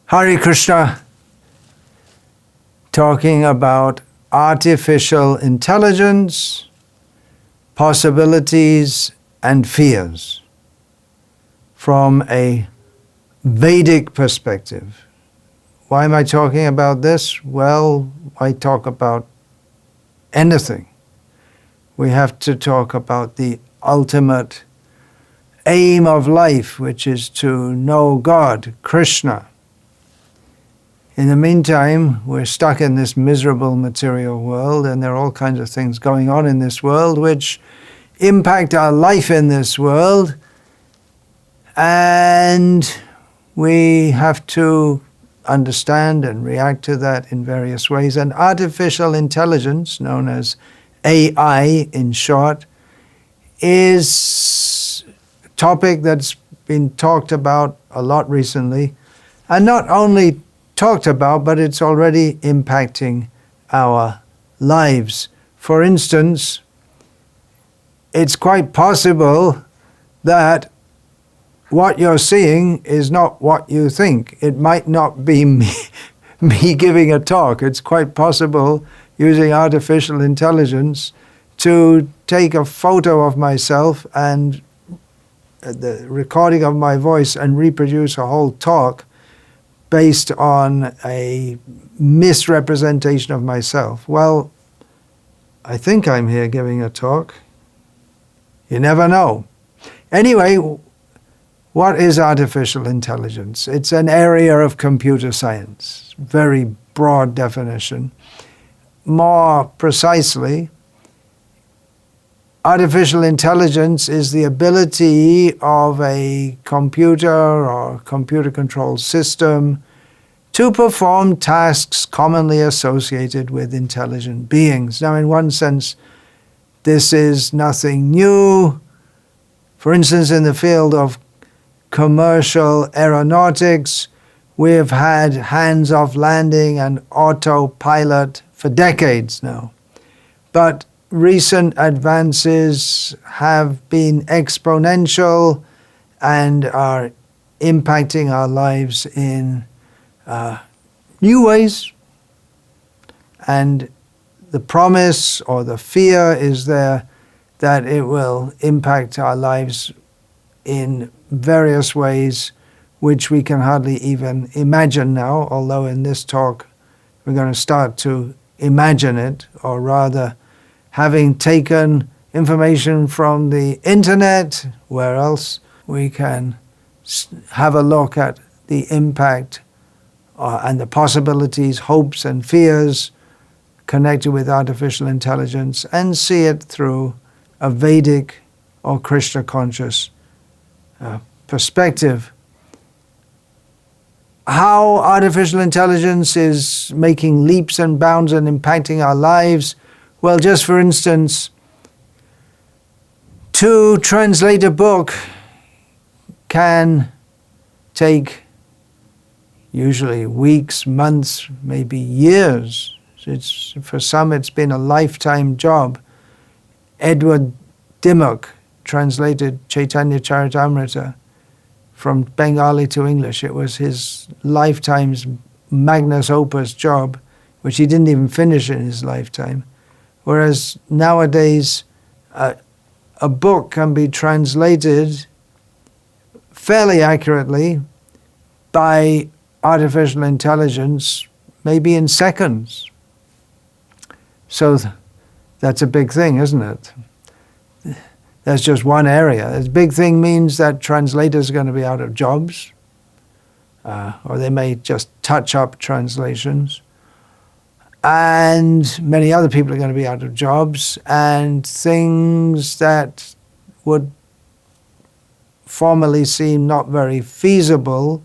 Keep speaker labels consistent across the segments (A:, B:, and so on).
A: Hare Krishna, talking about artificial intelligence, possibilities and fears from a Vedic perspective. Why am I talking about this? Well, I talk about anything. We have to talk about the ultimate aim of life, which is to know God, Krishna. In the meantime, we're stuck in this miserable material world, and there are all kinds of things going on in this world which impact our life in this world, and we have to understand and react to that in various ways. And artificial intelligence, known as AI in short, is a topic that's been talked about a lot recently, and not only talked about, but it's already impacting our lives. For instance, it's quite possible that what you're seeing is not what you think. It might not be me giving a talk. It's quite possible, using artificial intelligence, to take a photo of myself and the recording of my voice and reproduce a whole talk based on a misrepresentation of myself. Well, I think I'm here giving a talk. You never know. Anyway, what is artificial intelligence? It's an area of computer science, very broad definition. More precisely, artificial intelligence is the ability of a computer or computer-controlled system to perform tasks commonly associated with intelligent beings. Now, in one sense, this is nothing new. For instance, in the field of commercial aeronautics, we've had hands-off landing and autopilot for decades now. But recent advances have been exponential and are impacting our lives in new ways. And the promise or the fear is there that it will impact our lives in various ways which we can hardly even imagine now, although in this talk we're going to start to imagine it, or rather, having taken information from the internet, where else we can have a look at the impact and the possibilities, hopes and fears connected with artificial intelligence, and see it through a Vedic or Krishna conscious perspective. How artificial intelligence is making leaps and bounds and impacting our lives. Well, just for instance, to translate a book can take usually weeks, months, maybe years. For some, it's been a lifetime job. Edward Dimmock translated Chaitanya Charitamrita from Bengali to English. It was his lifetime's magnus opus job, which he didn't even finish in his lifetime. Whereas nowadays, a book can be translated fairly accurately by artificial intelligence, maybe in seconds. So that's a big thing, isn't it? That's just one area. This big thing means that translators are going to be out of jobs, or they may just touch up translations. And many other people are going to be out of jobs, and things that would formerly seem not very feasible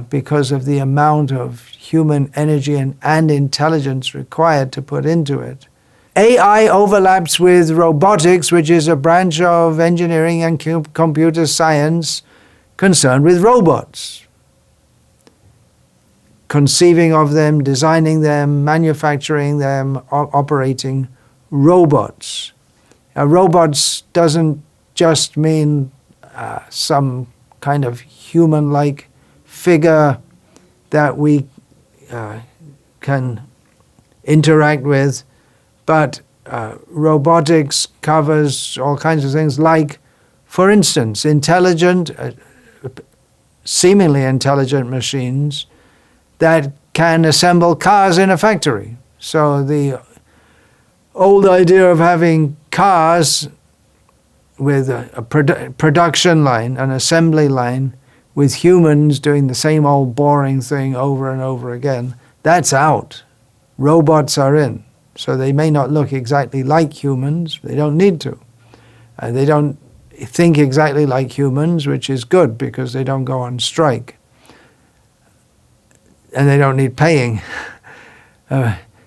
A: because of the amount of human energy and intelligence required to put into it. AI overlaps with robotics, which is a branch of engineering and computer science concerned with robots. Conceiving of them, designing them, manufacturing them, operating robots. Now, robots doesn't just mean some kind of human-like figure that we can interact with, but robotics covers all kinds of things like, for instance, intelligent, seemingly intelligent machines that can assemble cars in a factory. So the old idea of having cars with a production line, an assembly line, with humans doing the same old boring thing over and over again, that's out. Robots are in. So they may not look exactly like humans. They don't need to. They don't think exactly like humans, which is good because they don't go on strike. And they don't need paying.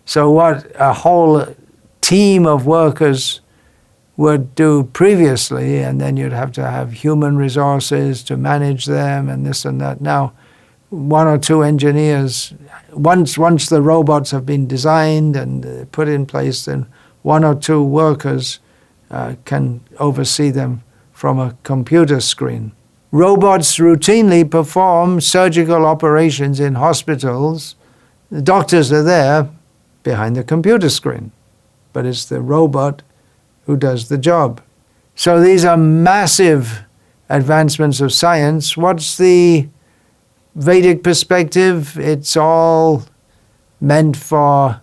A: So what a whole team of workers would do previously, and then you'd have to have human resources to manage them and this and that. Now, one or two engineers, once the robots have been designed and put in place, then one or two workers can oversee them from a computer screen. Robots routinely perform surgical operations in hospitals. The doctors are there behind the computer screen, but it's the robot who does the job. So these are massive advancements of science. What's the Vedic perspective? It's all meant for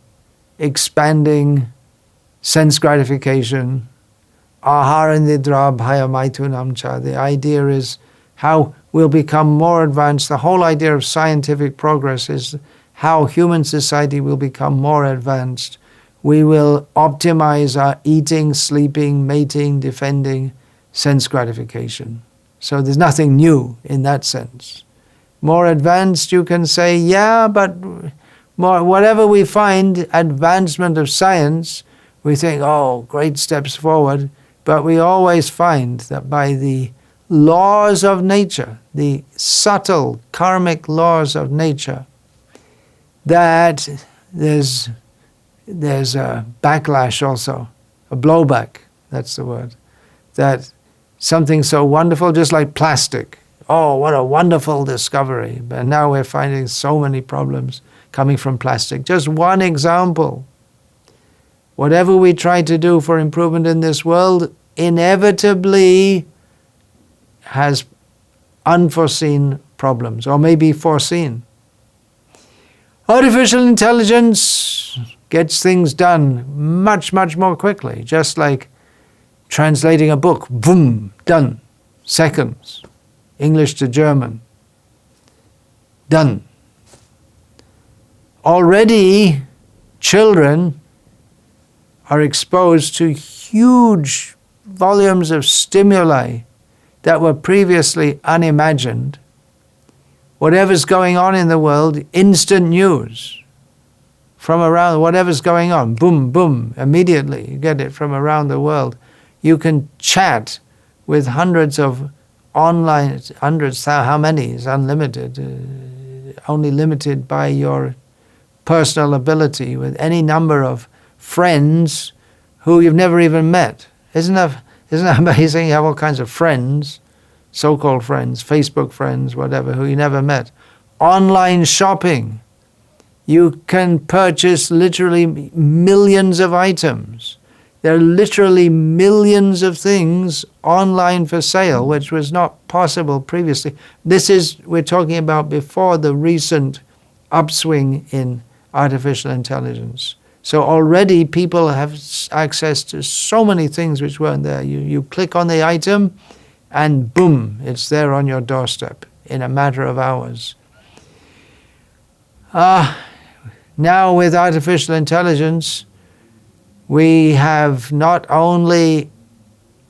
A: expanding sense gratification. Ahara nidra bhaya maitunam cha. The idea is how we'll become more advanced. The whole idea of scientific progress is how human society will become more advanced. We will optimize our eating, sleeping, mating, defending, sense gratification. So there's nothing new in that sense. More advanced, you can say, yeah, but whatever we find, advancement of science, we think, oh, great steps forward. But we always find that by the laws of nature, the subtle karmic laws of nature, that there's a backlash also, a blowback, that's the word. That something so wonderful, just like plastic. Oh, what a wonderful discovery. But now we're finding so many problems coming from plastic. Just one example. Whatever we try to do for improvement in this world inevitably has unforeseen problems, or maybe foreseen. Artificial intelligence gets things done much, much more quickly, just like translating a book, boom, done, seconds. English to German, done. Already, children are exposed to huge volumes of stimuli that were previously unimagined. Whatever's going on in the world, instant news from around, whatever's going on, boom, boom, immediately you get it from around the world. You can chat with hundreds of online, how many is unlimited, only limited by your personal ability, with any number of friends who you've never even met. Isn't that amazing? You have all kinds of friends, so-called friends, Facebook friends, whatever, who you never met. Online shopping. You can purchase literally millions of items. There are literally millions of things online for sale, which was not possible previously. We're talking about before the recent upswing in artificial intelligence. So already people have access to so many things which weren't there. You click on the item and boom, it's there on your doorstep in a matter of hours. Now with artificial intelligence, we have not only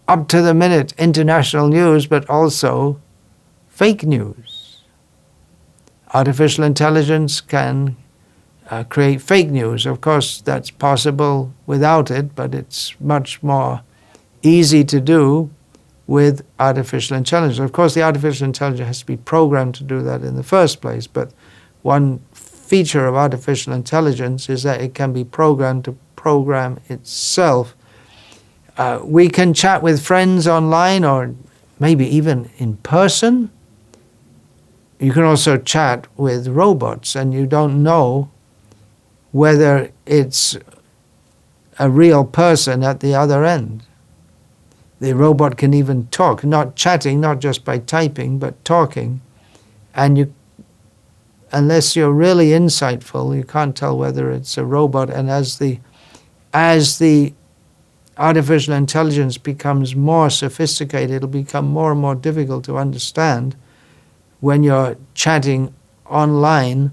A: up-to-the-minute international news, but also fake news. Artificial intelligence can create fake news. Of course, that's possible without it, but it's much more easy to do with artificial intelligence. Of course, the artificial intelligence has to be programmed to do that in the first place, but one feature of artificial intelligence is that it can be programmed to program itself. We can chat with friends online or maybe even in person you can also chat with robots, and you don't know whether it's a real person at the other end. The robot can even talk, not chatting, not just by typing, but talking. And unless you're really insightful, you can't tell whether it's a robot. And as the artificial intelligence becomes more sophisticated, it'll become more and more difficult to understand when you're chatting online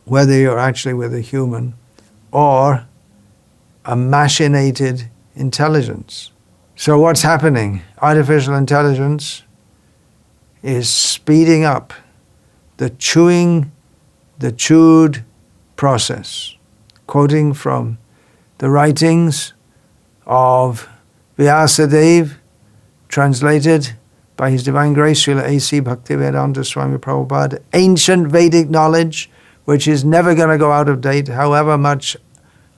A: whether you're actually with a human or a machinated intelligence. So what's happening? Artificial intelligence is speeding up the chewed process. Quoting from the writings of Vikasa, translated by His Divine Grace, Srila A.C. Bhaktivedanta Swami Prabhupada, ancient Vedic knowledge, which is never going to go out of date, however much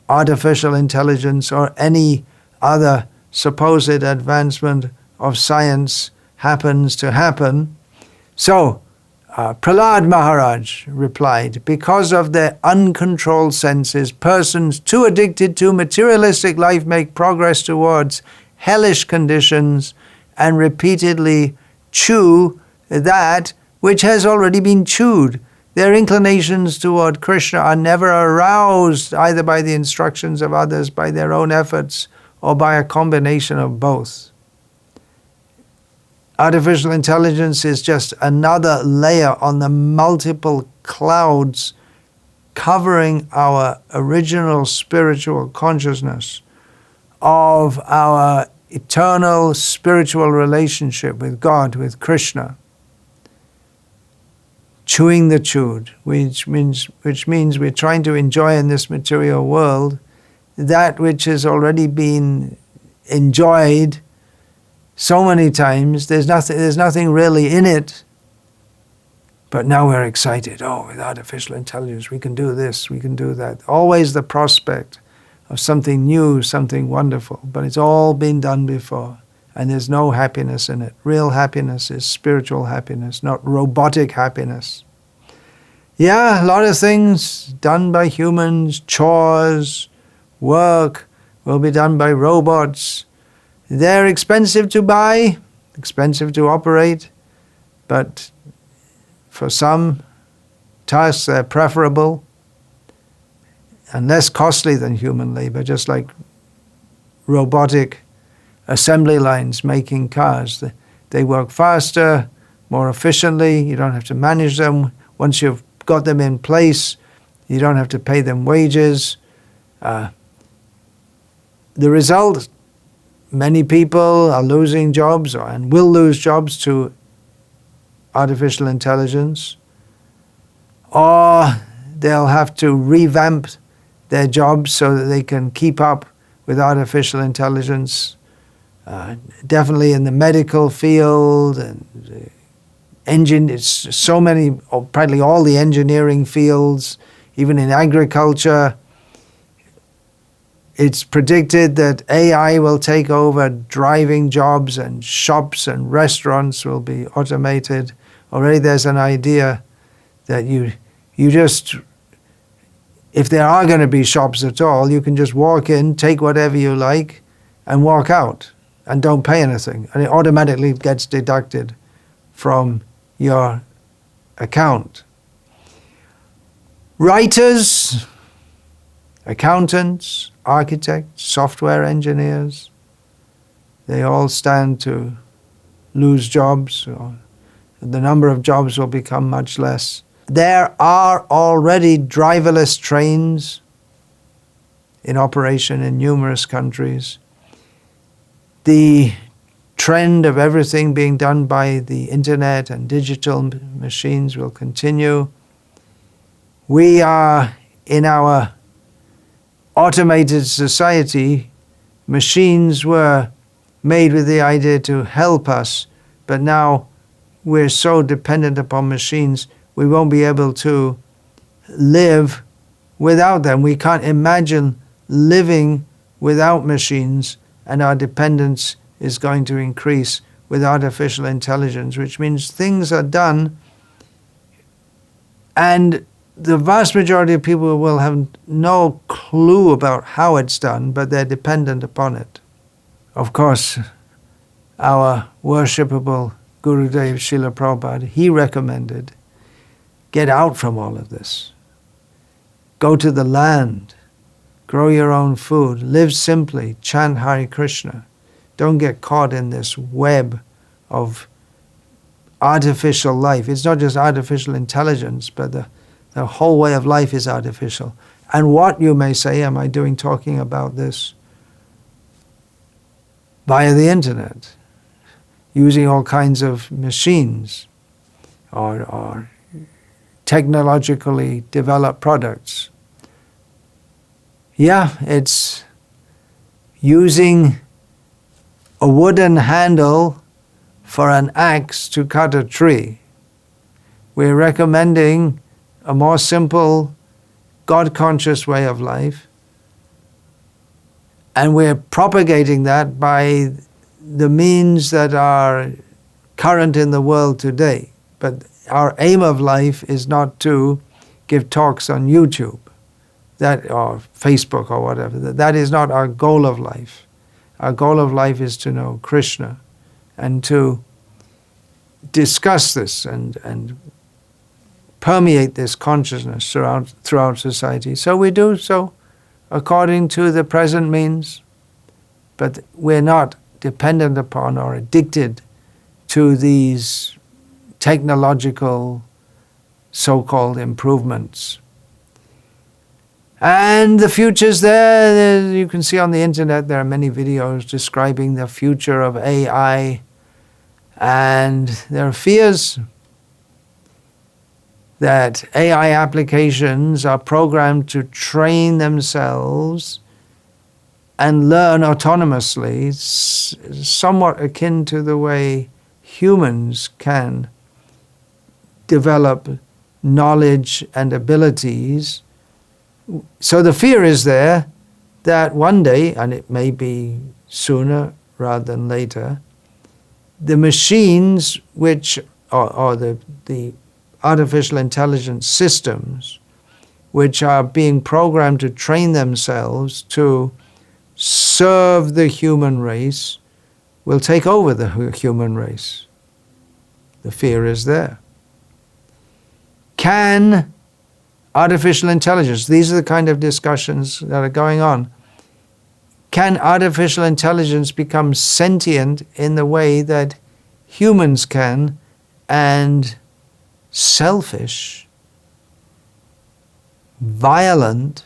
A: artificial intelligence or any other supposed advancement of science happens to happen. So, Prahlad Maharaj replied, because of their uncontrolled senses, persons too addicted to materialistic life make progress towards hellish conditions and repeatedly chew that which has already been chewed. Their inclinations toward Krishna are never aroused either by the instructions of others, by their own efforts, or by a combination of both. Artificial intelligence is just another layer on the multiple clouds covering our original spiritual consciousness of our eternal spiritual relationship with God, with Krishna. Chewing the chewed, which means we're trying to enjoy in this material world that which has already been enjoyed so many times. There's nothing really in it, but now we're excited. Oh, with artificial intelligence, we can do this, we can do that. Always the prospect of something new, something wonderful, but it's all been done before, and there's no happiness in it. Real happiness is spiritual happiness, not robotic happiness. Yeah, a lot of things done by humans, chores, work will be done by robots. They're expensive to buy, expensive to operate, but for some tasks they're preferable and less costly than human labor, just like robotic assembly lines making cars. They work faster, more efficiently. You don't have to manage them. Once you've got them in place, you don't have to pay them wages. The result, many people are losing jobs and will lose jobs to artificial intelligence, or they'll have to revamp their jobs so that they can keep up with artificial intelligence. Definitely in the medical field and so many, or practically all the engineering fields, even in agriculture. It's predicted that AI will take over driving jobs, and shops and restaurants will be automated. Already there's an idea that you just, if there are going to be shops at all, you can just walk in, take whatever you like, and walk out, and don't pay anything. And it automatically gets deducted from your account. Writers, accountants, architects, software engineers, they all stand to lose jobs, or the number of jobs will become much less. There are already driverless trains in operation in numerous countries. The trend of everything being done by the internet and digital machines will continue. We are, in our automated society, machines were made with the idea to help us, but now we're so dependent upon machines, we won't be able to live without them. We can't imagine living without machines, and our dependence is going to increase with artificial intelligence, which means things are done And the vast majority of people will have no clue about how it's done, but they're dependent upon it. Of course, our worshipable Gurudev Srila Prabhupada, he recommended, get out from all of this. Go to the land, grow your own food, live simply, chant Hare Krishna. Don't get caught in this web of artificial life. It's not just artificial intelligence, but the whole way of life is artificial. And what, you may say, am I doing talking about this? Via the internet, using all kinds of machines or technologically developed products. Yeah, it's using a wooden handle for an axe to cut a tree. We're recommending a more simple, God-conscious way of life, and we're propagating that by the means that are current in the world today. But our aim of life is not to give talks on YouTube or Facebook or whatever. That is not our goal of life. Our goal of life is to know Krishna and to discuss this and permeate this consciousness throughout society. So we do so according to the present means, but we're not dependent upon or addicted to these technological so-called improvements. And the future's there. You can see on the internet there are many videos describing the future of AI, and there are fears that AI applications are programmed to train themselves and learn autonomously, somewhat akin to the way humans can develop knowledge and abilities. So the fear is there that one day, and it may be sooner rather than later, the machines which, or the artificial intelligence systems which are being programmed to train themselves to serve the human race will take over the human race. The fear is there. Can artificial intelligence, these are the kind of discussions that are going on, can artificial intelligence become sentient in the way that humans can, and selfish, violent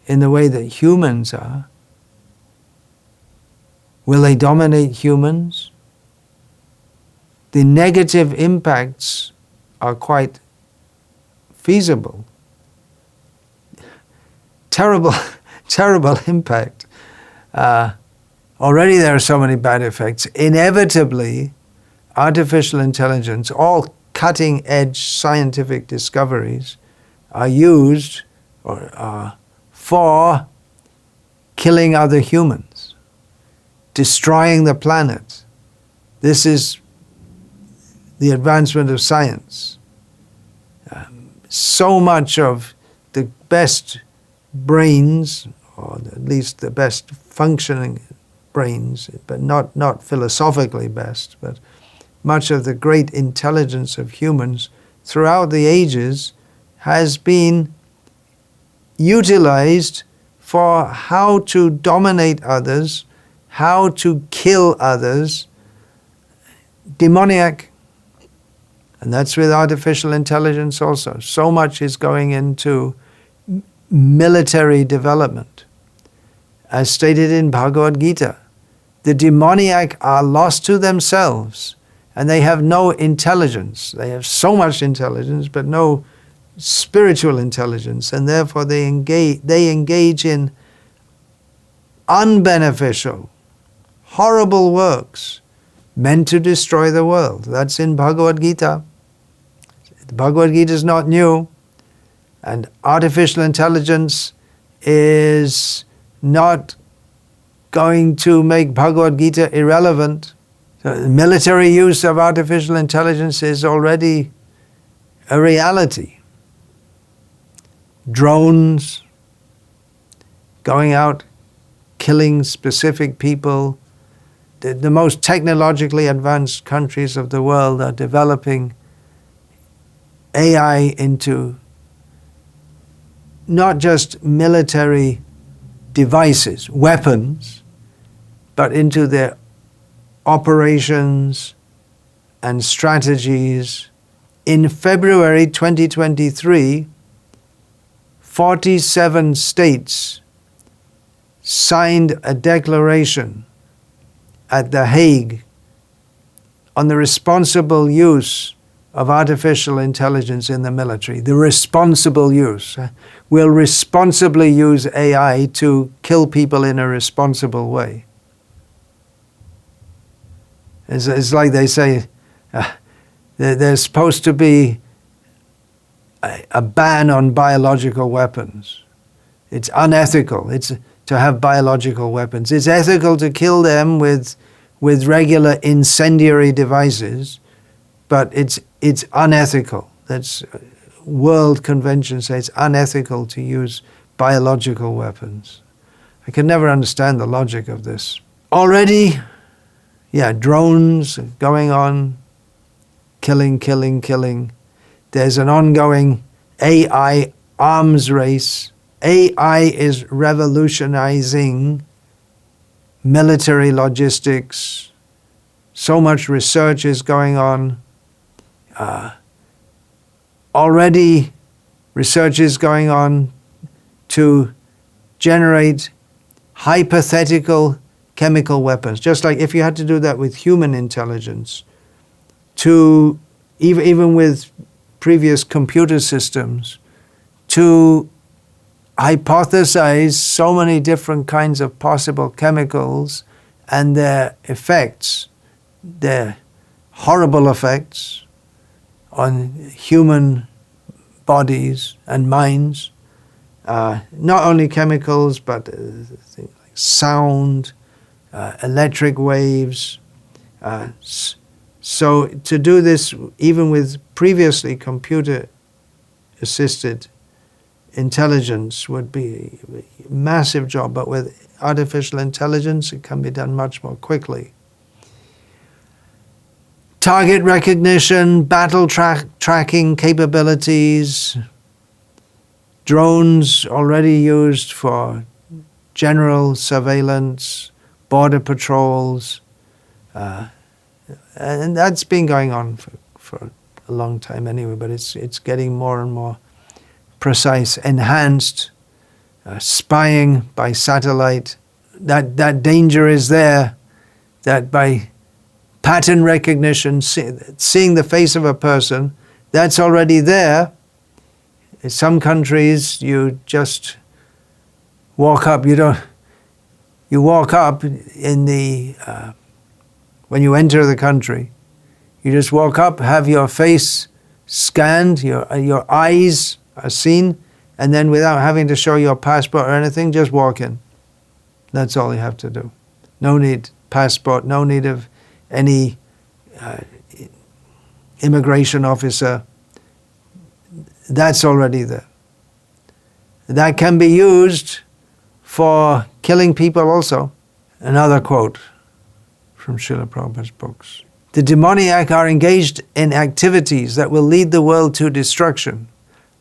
A: in the way that humans are? Will they dominate humans? The negative impacts are quite feasible. Terrible, terrible impact. Already there are so many bad effects. Inevitably, artificial intelligence, all cutting-edge scientific discoveries are used for killing other humans, destroying the planet. This is the advancement of science. So much of the best brains, or at least the best functioning brains, but not philosophically best, but much of the great intelligence of humans throughout the ages has been utilized for how to dominate others, how to kill others, demoniac. And that's with artificial intelligence also. So much is going into military development. As stated in Bhagavad Gita, the demoniac are lost to themselves and they have no intelligence. They have so much intelligence but no spiritual intelligence, and therefore they engage in unbeneficial, horrible works meant to destroy the world. That's in Bhagavad Gita. The Bhagavad Gita is not new, and artificial intelligence is not going to make Bhagavad Gita irrelevant. So the military use of artificial intelligence is already a reality. Drones going out, killing specific people. The most technologically advanced countries of the world are developing AI into not just military devices, weapons, but into their operations and strategies. In February 2023, 47 states signed a declaration at The Hague on the responsible use of artificial intelligence in the military. The responsible use. We'll responsibly use AI to kill people in a responsible way. It's like they say, there's supposed to be a ban on biological weapons. It's unethical. It's to have biological weapons. It's ethical to kill them with regular incendiary devices, but it's unethical. That's World Convention says it's unethical to use biological weapons. I can never understand the logic of this. Already, drones going on, killing. There's an ongoing AI arms race. AI is revolutionizing military logistics. So much research is going on. Already research is going on to generate hypothetical chemical weapons. Just like if you had to do that with human intelligence, to even with previous computer systems, to hypothesize so many different kinds of possible chemicals and their effects, their horrible effects on human bodies and minds, not only chemicals, but things like sound, electric waves. So to do this, even with previously computer-assisted intelligence, would be a massive job, but with artificial intelligence, it can be done much more quickly. Target recognition, battle tracking capabilities, drones already used for general surveillance, border patrols, and that's been going on for a long time anyway, but it's getting more and more precise, enhanced, spying by satellite. That danger is there, that by pattern recognition, seeing the face of a person, that's already there. In some countries, you just walk up. You walk up in the when you enter the country. You just walk up, have your face scanned, your eyes are seen, and then without having to show your passport or anything, just walk in. That's all you have to do. No need passport, no need of any immigration officer. That's already there. That can be used for killing people also. Another quote from Srila Prabhupada's books. The demoniac are engaged in activities that will lead the world to destruction.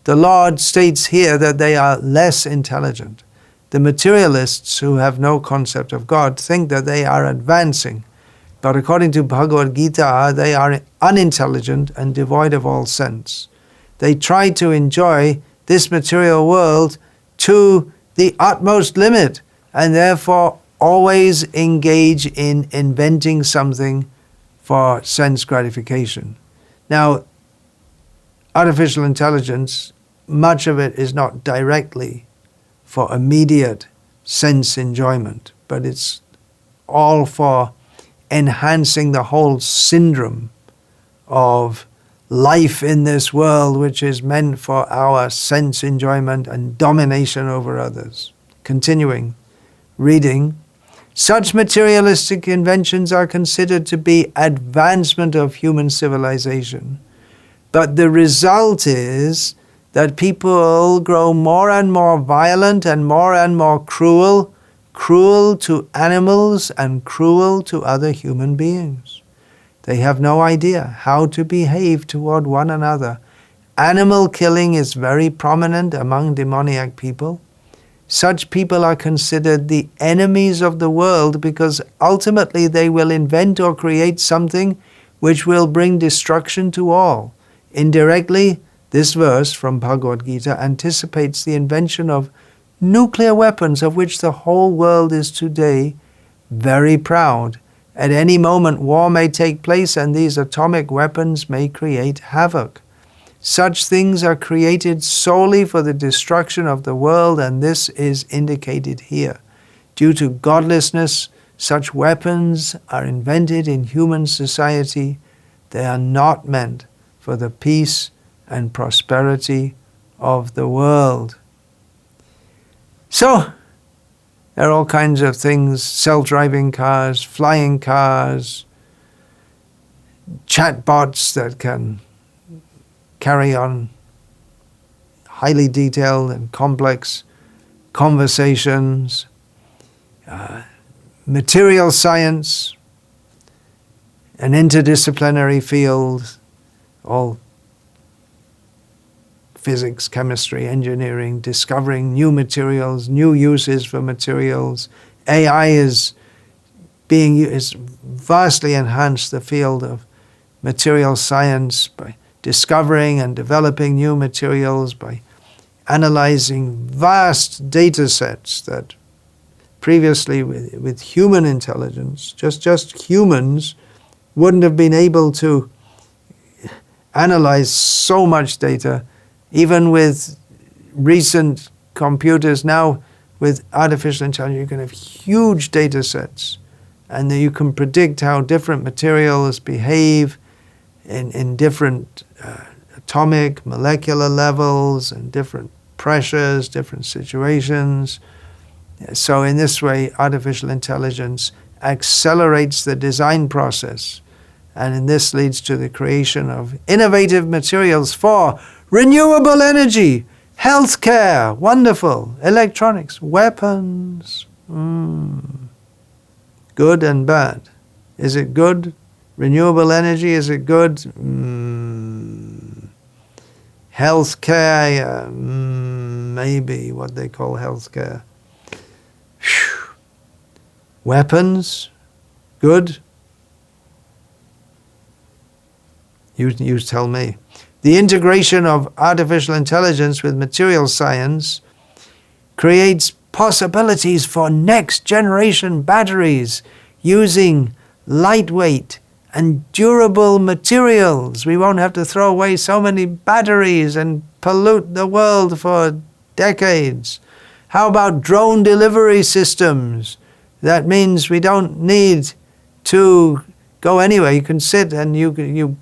A: The Lord states here that they are less intelligent. The materialists who have no concept of God think that they are advancing, but according to Bhagavad Gita, they are unintelligent and devoid of all sense. They try to enjoy this material world to the utmost limit, and therefore always engage in inventing something for sense gratification. Now, artificial intelligence, much of it is not directly for immediate sense enjoyment, but it's all for enhancing the whole syndrome of life in this world, which is meant for our sense enjoyment and domination over others. Continuing, reading, such materialistic inventions are considered to be advancement of human civilization, But the result is that people grow more and more violent and more cruel, cruel to animals and cruel to other human beings. They have no idea how to behave toward one another. Animal killing is very prominent among demoniac people. Such people are considered the enemies of the world because ultimately they will invent or create something which will bring destruction to all. Indirectly, this verse from Bhagavad Gita anticipates the invention of nuclear weapons of which the whole world is today very proud. At any moment war may take place and these atomic weapons may create havoc. Such things are created solely for the destruction of the world, and this is indicated here. Due to godlessness, such weapons are invented in human society. They are not meant for the peace and prosperity of the world. So, there are all kinds of things, self-driving cars, flying cars, chatbots that can carry on highly detailed and complex conversations, material science, an interdisciplinary field, all physics, chemistry, engineering, discovering new materials, new uses for materials. AI is vastly enhanced the field of material science by discovering and developing new materials, by analyzing vast data sets that previously with human intelligence, just humans wouldn't have been able to analyze so much data. Even with recent computers now, with artificial intelligence, you can have huge data sets, and then you can predict how different materials behave in different atomic, molecular levels, and different pressures, different situations. So in this way, artificial intelligence accelerates the design process, and this leads to the creation of innovative materials for renewable energy, healthcare, wonderful, electronics, weapons. Good and bad. Is it good? Renewable energy, is it good? Healthcare, maybe what they call healthcare. Weapons, good? You tell me. The integration of artificial intelligence with material science creates possibilities for next generation batteries using lightweight and durable materials. We won't have to throw away so many batteries and pollute the world for decades. How about drone delivery systems? That means we don't need to go anywhere. You can sit and you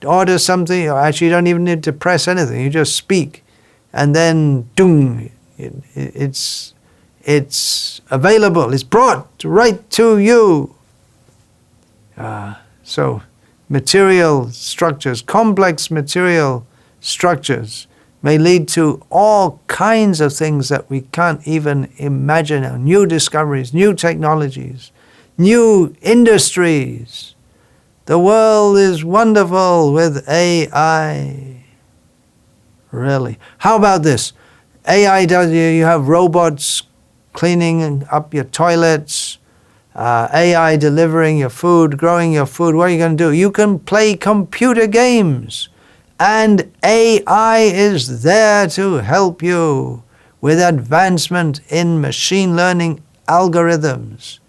A: order something, or actually you don't even need to press anything. You just speak, and then doom, it's available. It's brought right to you. So material structures, complex material structures may lead to all kinds of things that we can't even imagine. New discoveries, new technologies, new industries. The world is wonderful with AI. Really. How about this? AI does, you have robots cleaning up your toilets, AI delivering your food, growing your food. What are you going to do? You can play computer games, and AI is there to help you with advancement in machine learning algorithms.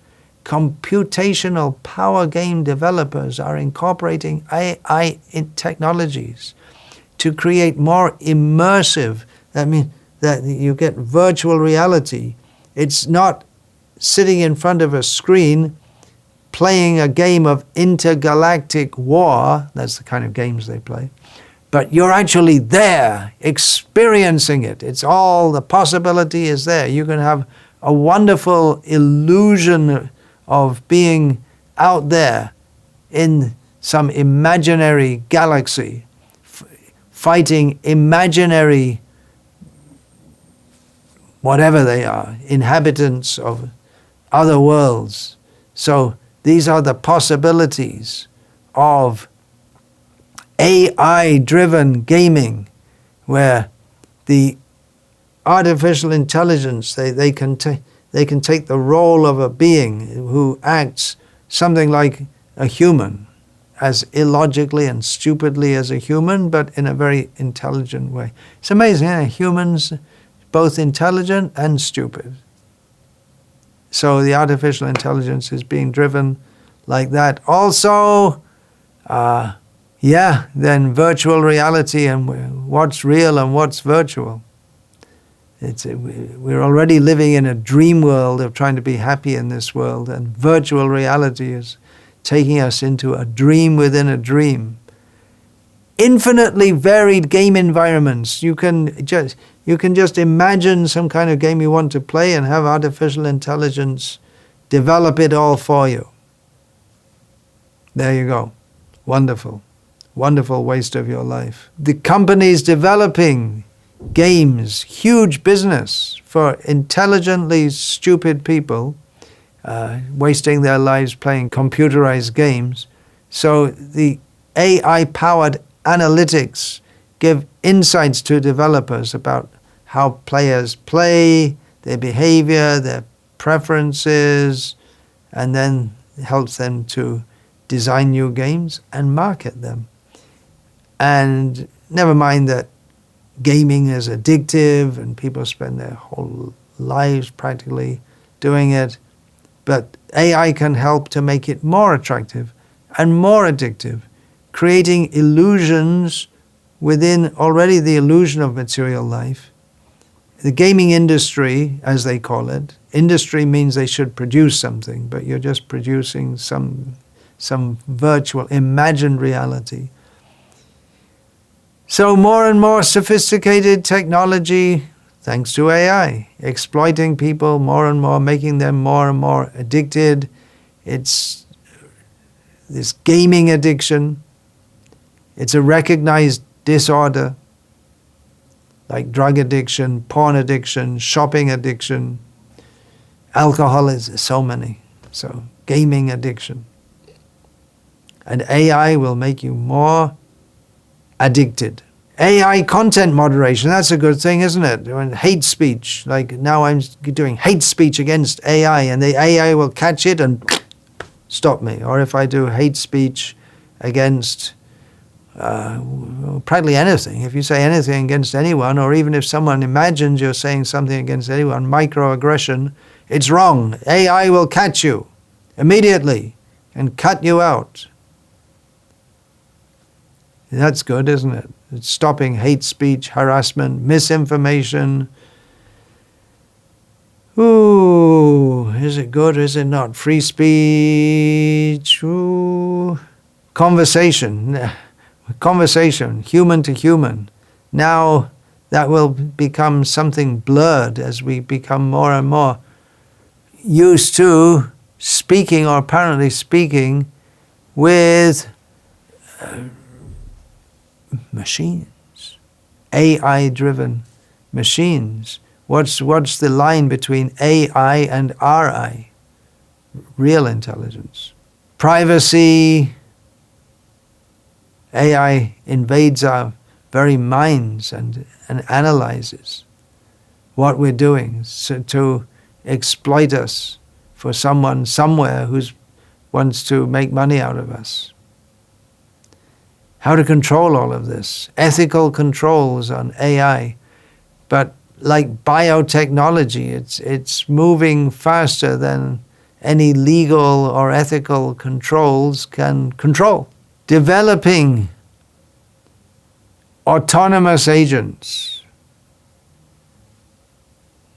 A: Computational power game developers are incorporating AI technologies to create more immersive, that means that you get virtual reality. It's not sitting in front of a screen playing a game of intergalactic war. That's the kind of games they play. But you're actually there, experiencing it. It's all, the possibility is there. You can have a wonderful illusion of being out there in some imaginary galaxy, fighting imaginary, whatever they are, inhabitants of other worlds. So these are the possibilities of AI-driven gaming, where the artificial intelligence, they can take the role of a being who acts something like a human, as illogically and stupidly as a human, but in a very intelligent way. It's amazing, eh? Humans, both intelligent and stupid. So the artificial intelligence is being driven like that. Also, then virtual reality and what's real and what's virtual. We're already living in a dream world of trying to be happy in this world, and virtual reality is taking us into a dream within a dream. Infinitely varied game environments. You can just imagine some kind of game you want to play and have artificial intelligence develop it all for you. There you go. Wonderful. Wonderful waste of your life. The companies developing games, huge business for intelligently stupid people, wasting their lives playing computerized games. So the AI-powered analytics give insights to developers about how players play, their behavior, their preferences, and then helps them to design new games and market them. And never mind that gaming is addictive and people spend their whole lives practically doing it, but AI can help to make it more attractive and more addictive, creating illusions within already the illusion of material life. The gaming industry, as they call it, industry means they should produce something, but you're just producing some virtual, imagined reality. So more and more sophisticated technology, thanks to AI, exploiting people more and more, making them more and more addicted. It's this gaming addiction. It's a recognized disorder, like drug addiction, porn addiction, shopping addiction, alcoholism, so many. So gaming addiction. And AI will make you more addicted. AI content moderation, that's a good thing, isn't it? And hate speech, like now I'm doing hate speech against AI, and the AI will catch it and stop me. Or if I do hate speech against practically anything, if you say anything against anyone, or even if someone imagines you're saying something against anyone, microaggression, it's wrong. AI will catch you immediately and cut you out. That's good, isn't it? It's stopping hate speech, harassment, misinformation. Ooh, is it good or is it not? Free speech. Ooh. Conversation, human to human. Now that will become something blurred as we become more and more used to speaking, or apparently speaking, with machines, AI-driven machines. What's the line between AI and RI? Real intelligence. Privacy. AI invades our very minds and analyzes what we're doing to exploit us for someone somewhere who wants to make money out of us. How to control all of this. Ethical controls on AI. But like biotechnology, it's moving faster than any legal or ethical controls can control. Developing autonomous agents.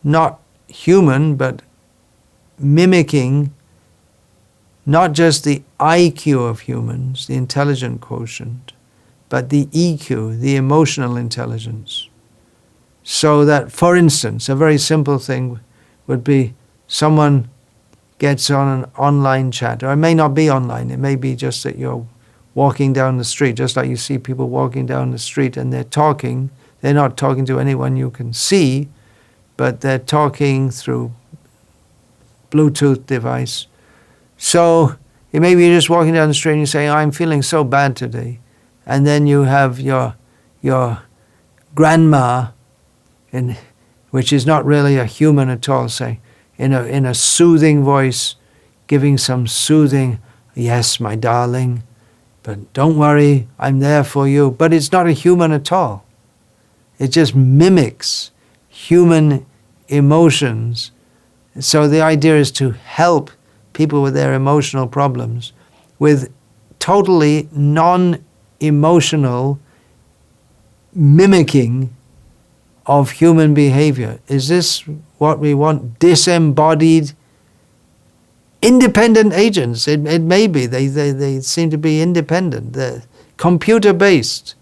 A: Not human, but mimicking not just the IQ of humans, the intelligent quotient, but the EQ, the emotional intelligence. So that, for instance, a very simple thing would be someone gets on an online chat, or it may not be online, it may be just that you're walking down the street, just like you see people walking down the street and they're talking. They're not talking to anyone you can see, but they're talking through Bluetooth device. So maybe you're just walking down the street and you say, I'm feeling so bad today. And then you have your grandma, which is not really a human at all, say, in a soothing voice, giving some soothing, yes, my darling, but don't worry, I'm there for you. But it's not a human at all. It just mimics human emotions. So the idea is to help people with their emotional problems with totally non-emotional mimicking of human behavior. Is this what we want? Disembodied, independent agents. It may be. They seem to be independent. They're computer-based,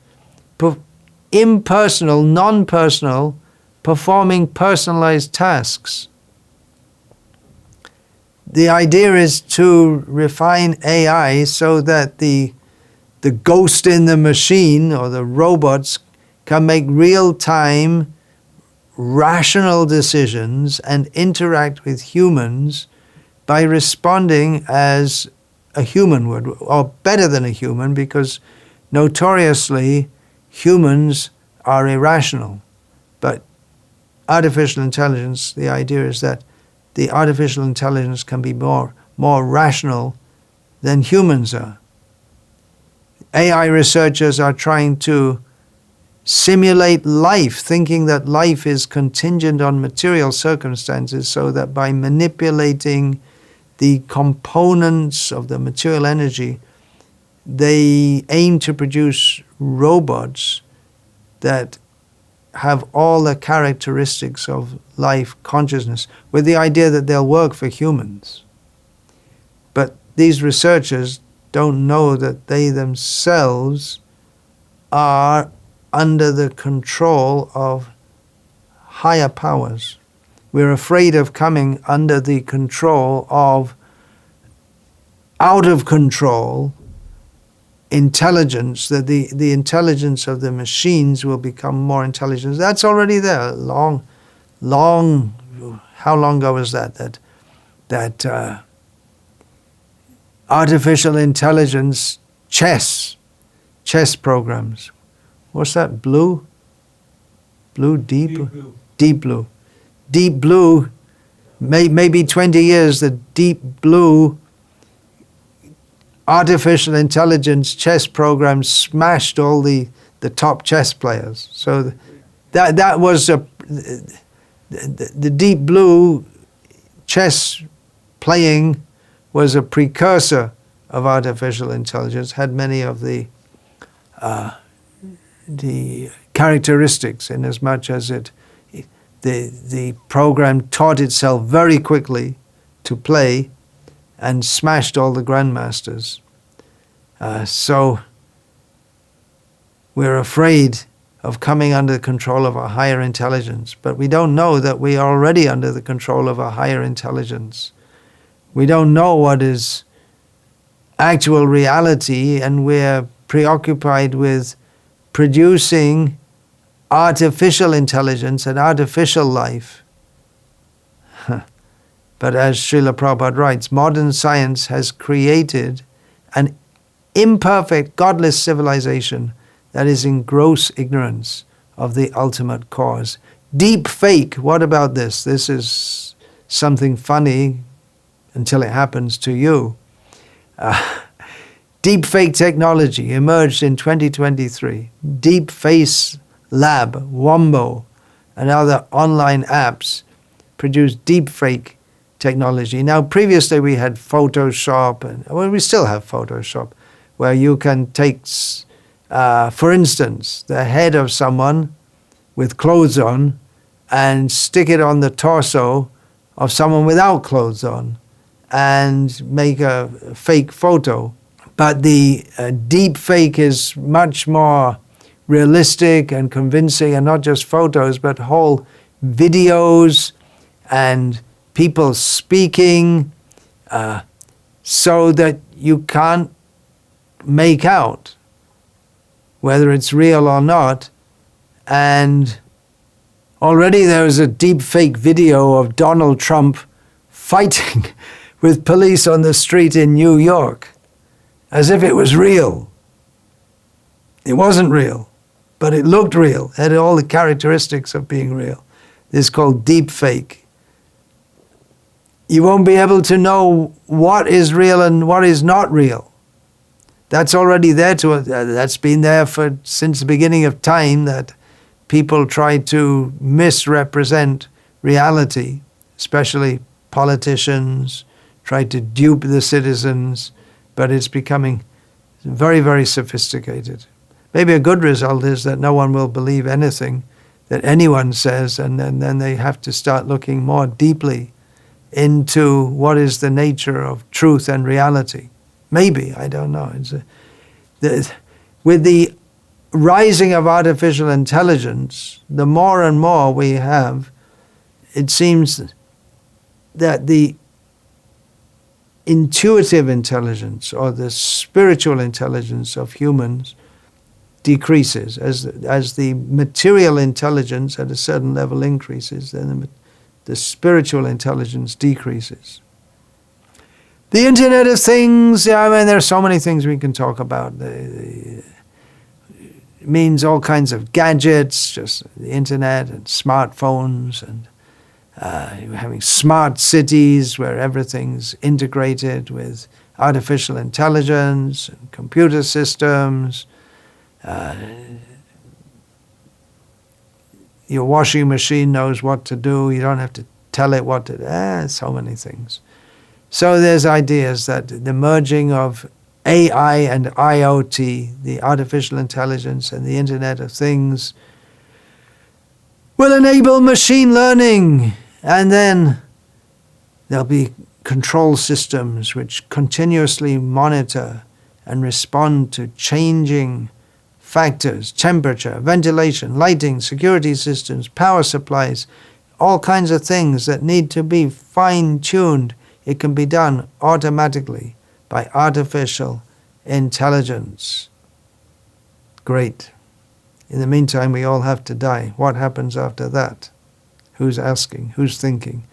A: impersonal, non-personal, performing personalized tasks. The idea is to refine AI so that the ghost in the machine or the robots can make real-time, rational decisions and interact with humans by responding as a human would, or better than a human, because notoriously humans are irrational. But artificial intelligence, the idea is that the artificial intelligence can be more rational than humans are. AI researchers are trying to simulate life, thinking that life is contingent on material circumstances, so that by manipulating the components of the material energy, they aim to produce robots that have all the characteristics of life consciousness, with the idea that they'll work for humans. But these researchers don't know that they themselves are under the control of higher powers. We're afraid of coming under the control of out of control intelligence, that the intelligence of the machines will become more intelligent. That's already there. Long, how long ago was that? That artificial intelligence chess programs. What's that? Blue? Deep blue. Deep blue, maybe 20 years, the deep blue artificial intelligence chess program smashed all the top chess players. So that was the deep blue chess playing was a precursor of artificial intelligence, had many of the characteristics, in as much as the program taught itself very quickly to play and smashed all the grandmasters. So we're afraid of coming under the control of a higher intelligence, but we don't know that we are already under the control of a higher intelligence. We don't know what is actual reality, and we're preoccupied with producing artificial intelligence and artificial life. But as Srila Prabhupada writes, modern science has created an imperfect, godless civilization that is in gross ignorance of the ultimate cause. Deep fake, what about this? This is something funny until it happens to you. Deep fake technology emerged in 2023. Deep Face Lab, Wombo, and other online apps produce deep fake technology. Now, previously we had Photoshop, and we still have Photoshop, where you can take, for instance, the head of someone with clothes on and stick it on the torso of someone without clothes on and make a fake photo. But the deep fake is much more realistic and convincing, and not just photos, but whole videos and people speaking, so that you can't make out whether it's real or not. And already there was a deep fake video of Donald Trump fighting with police on the street in New York, as if it was real. It wasn't real, but it looked real. It had all the characteristics of being real. This is called deep fake. You won't be able to know what is real and what is not real. That's already there that's been there since the beginning of time, that people try to misrepresent reality, especially politicians try to dupe the citizens, but it's becoming very, very sophisticated. Maybe a good result is that no one will believe anything that anyone says, and then they have to start looking more deeply into what is the nature of truth and reality. Maybe, I don't know. With the rising of artificial intelligence, the more and more we have, it seems that the intuitive intelligence or the spiritual intelligence of humans decreases. As the material intelligence at a certain level increases, then the spiritual intelligence decreases. The Internet of Things, I mean, there are so many things we can talk about. It means all kinds of gadgets, just the Internet and smartphones, and having smart cities where everything's integrated with artificial intelligence and computer systems. Your washing machine knows what to do. You don't have to tell it what to do. So many things. So there's ideas that the merging of AI and IoT, the artificial intelligence and the Internet of Things, will enable machine learning, and then there'll be control systems which continuously monitor and respond to changing factors: temperature, ventilation, lighting, security systems, power supplies, all kinds of things that need to be fine-tuned. It can be done automatically by artificial intelligence. Great. In the meantime, we all have to die. What happens after that? Who's asking? Who's thinking?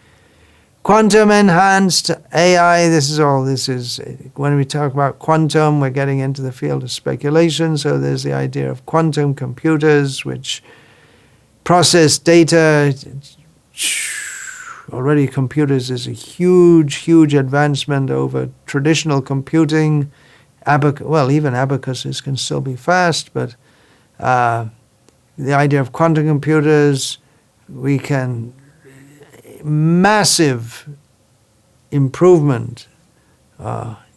A: Quantum enhanced AI, this is, when we talk about quantum, we're getting into the field of speculation. So there's the idea of quantum computers which process data. Already computers is a huge, huge advancement over traditional computing. Even abacuses can still be fast, but the idea of quantum computers, we can massive improvement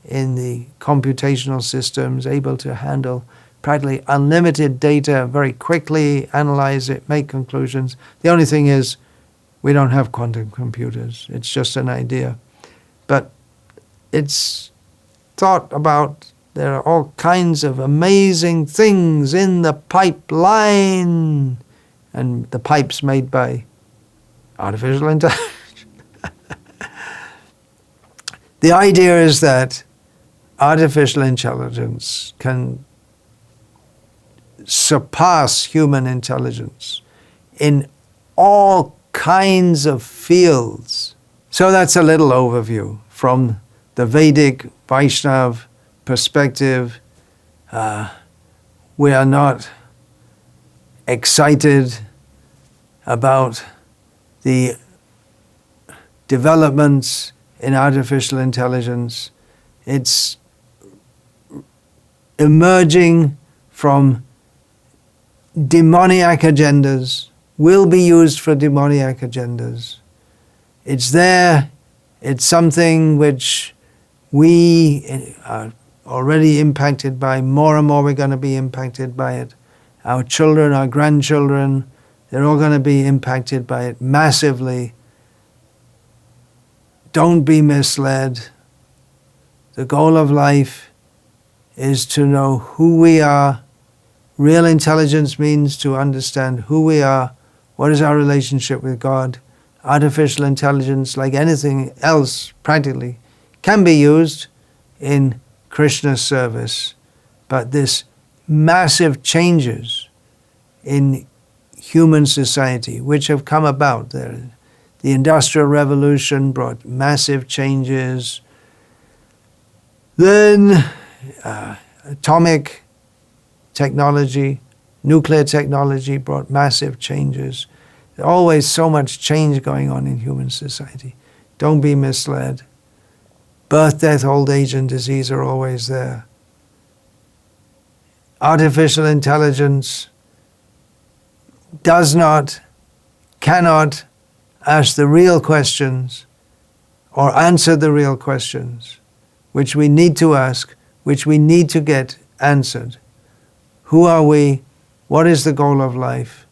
A: in the computational systems, able to handle practically unlimited data very quickly, analyze it, make conclusions. The only thing is, we don't have quantum computers. It's just an idea. But it's thought about. There are all kinds of amazing things in the pipeline, and the pipe's made by artificial intelligence. The idea is that artificial intelligence can surpass human intelligence in all kinds of fields. So that's a little overview from the Vedic Vaishnav perspective. We are not excited about the developments in artificial intelligence. It's emerging from demoniac agendas, will be used for demoniac agendas. It's there. It's something which we are already impacted by. More and more we're going to be impacted by it. Our children, our grandchildren, they're all going to be impacted by it massively. Don't be misled. The goal of life is to know who we are. Real intelligence means to understand who we are. What is our relationship with God? Artificial intelligence, like anything else practically, can be used in Krishna's service. but this massive changes in human society which have come about. The Industrial Revolution brought massive changes. Then atomic technology, nuclear technology brought massive changes. There's always so much change going on in human society. Don't be misled. Birth, death, old age, and disease are always there. Artificial intelligence cannot ask the real questions or answer the real questions which we need to ask, which we need to get answered. Who are we? What is the goal of life?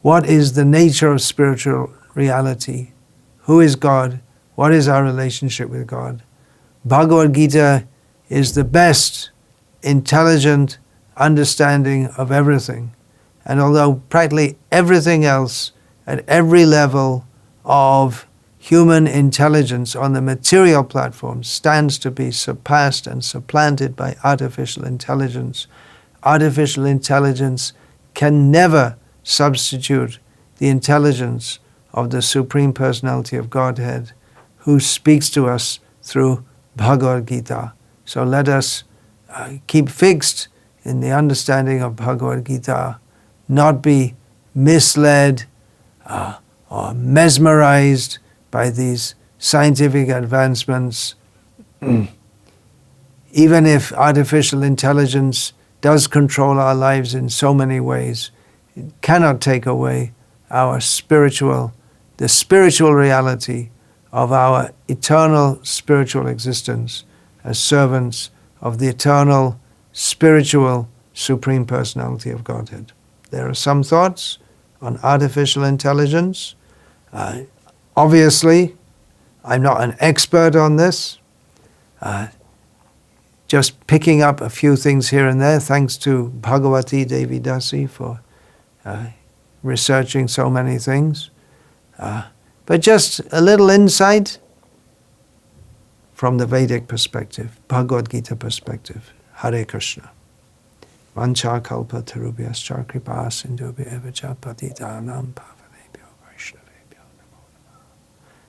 A: What is the nature of spiritual reality? Who is God? What is our relationship with God? Bhagavad Gita is the best intelligent understanding of everything. And although practically everything else at every level of human intelligence on the material platform stands to be surpassed and supplanted by artificial intelligence, artificial intelligence can never substitute the intelligence of the Supreme Personality of Godhead, who speaks to us through Bhagavad Gita. So let us keep fixed in the understanding of Bhagavad Gita, not be misled or mesmerized by these scientific advancements. Even if artificial intelligence does control our lives in so many ways, it cannot take away the spiritual reality of our eternal spiritual existence as servants of the eternal spiritual Supreme Personality of Godhead. There are some thoughts on artificial intelligence. Obviously, I'm not an expert on this. Just picking up a few things here and there, thanks to Bhagavati Devi Dasi for researching so many things. But just a little insight from the Vedic perspective, Bhagavad Gita perspective. Hare Krishna. Vancha kalpa tarubhyascha kripa sindhubhya eva cha patitanam